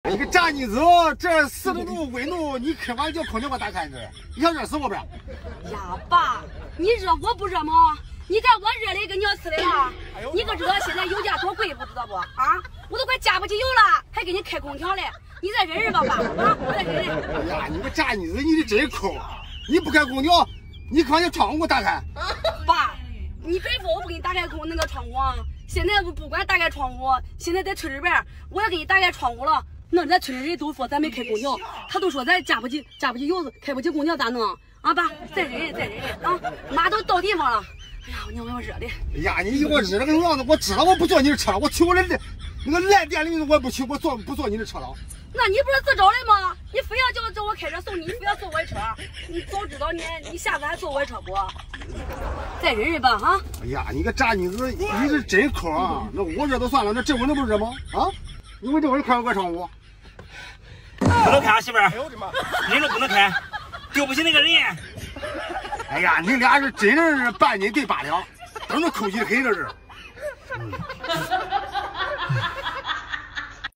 你个渣妮子，这40度温度，你开玩笑空调给我打开着，你想热死我不是？呀，爸，你热我不热吗？你看我热的跟尿死的了。你个这现在油价多贵，不知道不？啊，我都快加不起油了，还给你开空调嘞。你再忍忍吧，爸啊，再忍忍。哎呀，你个渣妮子，你的真抠！你不开空调，你把你窗户给我打开。爸，你别说我不给你打开那个窗户啊！现在不管打开窗户，现在在村里边，我要给你打开窗户了。那咱村里人都说咱没开空调，他都说咱加不起油，开不起空调咋弄啊？爸，再忍忍啊！马都到地方了。哎呀，你我热的。哎呀，你给我热那个样子，我知道我不坐你的车了，我去我的那个烂店里我也不去，我不坐你的车了。那你不是自找的吗？你非要叫我开车送你，你非要坐我的车，你早知道你下次还坐我的车不？再忍忍吧哈！哎呀，你个渣妮子，你是真抠啊！那我热都算了，那这温度不热吗？啊？你为这会开我窗户？不能开啊，媳妇儿！忍着不能开，对不起那个人。哎呀，你俩是真是半斤对8两，都能抠起很这是。